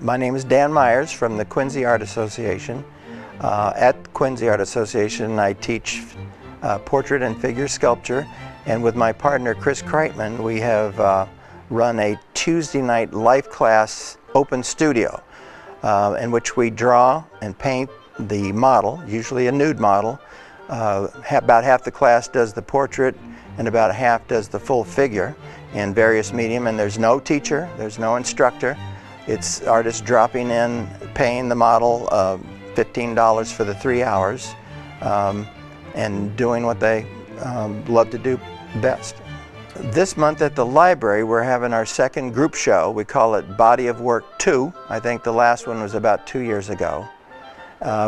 My name is Dan Myers from the Quincy Art Association. At Quincy Art Association, I teach portrait and figure sculpture, and with my partner Chris Kreitman, we have run a Tuesday night life class open studio in which we draw and paint the model, usually a nude model. About half the class does the portrait and about half does the full figure in various medium, and there's no teacher, there's no instructor. It's artists dropping in, paying the model $15 for the 3 hours, and doing what they love to do best. This month at the library, we're having our second group show. We call it Body of Work 2. I think the last one was about 2 years ago.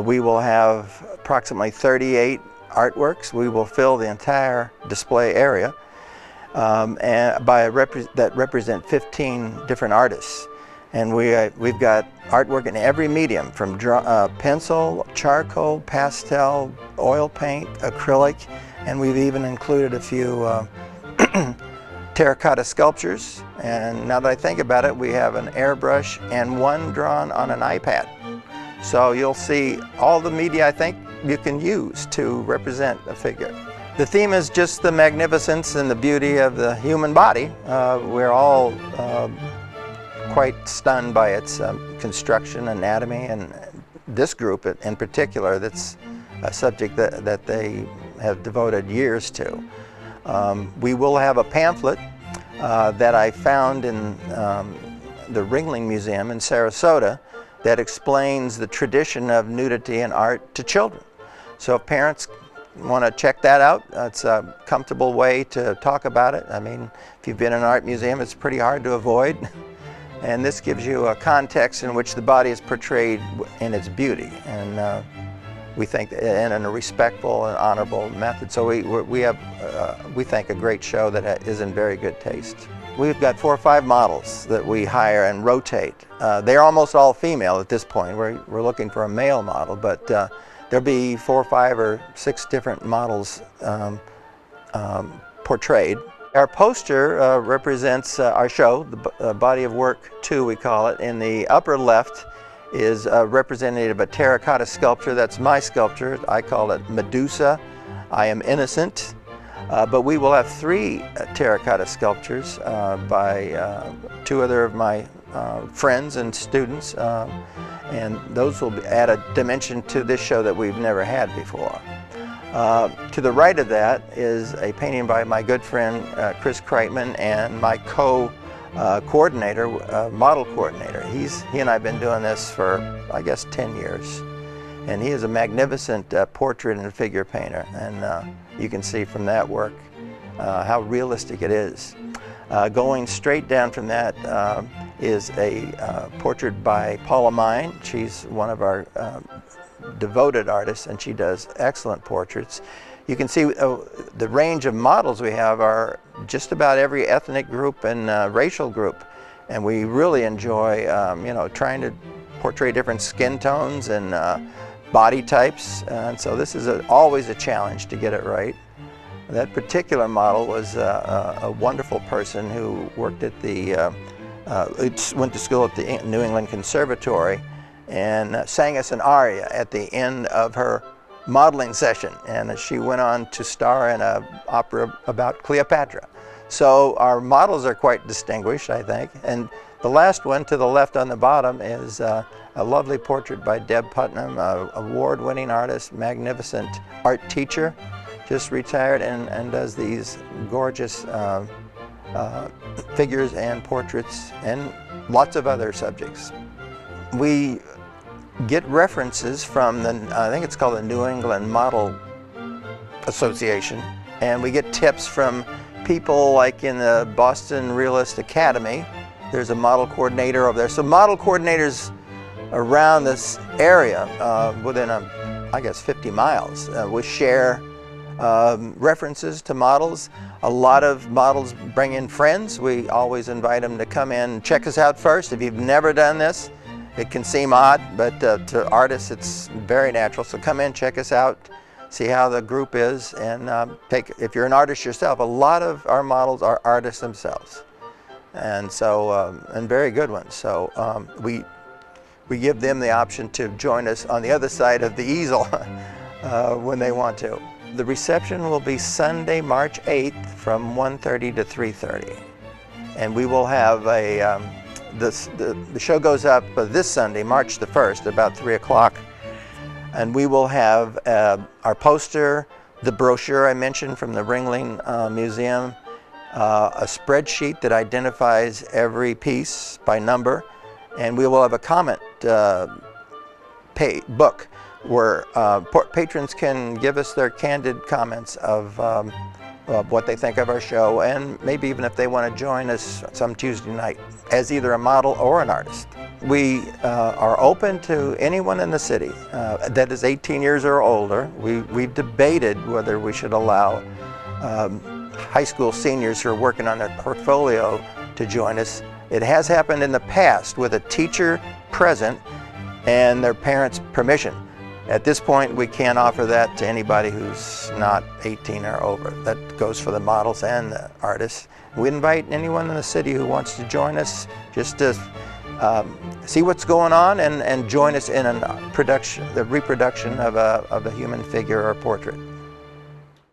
We will have approximately 38 artworks. We will fill the entire display area that represent 15 different artists. And we've got artwork in every medium, from pencil, charcoal, pastel, oil paint, acrylic, and we've even included a few terracotta sculptures. And now that I think about it, we have an airbrush and one drawn on an iPad. So you'll see all the media I think you can use to represent a figure. The theme is just the magnificence and the beauty of the human body. We're all quite stunned by its construction, anatomy, and this group in particular, that's a subject that they have devoted years to. We will have a pamphlet that I found in the Ringling Museum in Sarasota that explains the tradition of nudity in art to children. So if parents want to check that out, it's a comfortable way to talk about it. I mean, if you've been in an art museum, it's pretty hard to avoid. And this gives you a context in which the body is portrayed in its beauty, and we think in a respectful and honorable method. So we have, we think, a great show that is in very good taste. We've got 4 or 5 models that we hire and rotate. They're almost all female at this point. We're looking for a male model, but there'll be 4 or 5 or 6 different models portrayed. Our poster represents our show, the Body of Work 2, we call it. In the upper left is representative of a terracotta sculpture. That's my sculpture. I call it Medusa, I Am Innocent. But we will have 3 terracotta sculptures by 2 other of my friends and students. And those will add a dimension to this show that we've never had before. To the right of that is a painting by my good friend Chris Kreitman and my co-coordinator, model coordinator. He and I have been doing this for, I guess, 10 years. And he is a magnificent portrait and figure painter. And you can see from that work how realistic it is. Going straight down from that is a portrait by Paula Mine. She's one of our devoted artists, and she does excellent portraits. You can see the range of models we have are just about every ethnic group and racial group, and we really enjoy trying to portray different skin tones and body types, and so this is always a challenge to get it right. That particular model was a wonderful person who worked at went to school at the New England Conservatory and sang us an aria at the end of her modeling session, and she went on to star in an opera about Cleopatra. So our models are quite distinguished, I think. And the last one to the left on the bottom is a lovely portrait by Deb Putnam, an award-winning artist, magnificent art teacher, just retired, and does these gorgeous figures and portraits and lots of other subjects. We get references from I think it's called the New England Model Association, and we get tips from people like in the Boston Realist Academy. There's a model coordinator over there. So model coordinators around this area, within I guess 50 miles, we share references to models. A lot of models bring in friends. We always invite them to come in and check us out first. If you've never done this, it can seem odd, but to artists it's very natural. So come in, check us out, see how the group is, and if you're an artist yourself, a lot of our models are artists themselves, and so and very good ones. So we we give them the option to join us on the other side of the easel when they want to. The reception will be Sunday, March 8th from 1:30 to 3:30. And we will have the show goes up this Sunday, March the 1st, about 3 o'clock. And we will have our poster, the brochure I mentioned from the Ringling Museum, a spreadsheet that identifies every piece by number, and we will have a comment book where patrons can give us their candid comments of what they think of our show, and maybe even if they want to join us some Tuesday night as either a model or an artist. We are open to anyone in the city that is 18 years or older. We've debated whether we should allow high school seniors who are working on their portfolio to join us. It has happened in the past with a teacher present and their parents' permission. At this point, we can't offer that to anybody who's not 18 or over. That goes for the models and the artists. We invite anyone in the city who wants to join us just to see what's going on and join us in the reproduction of a human figure or portrait.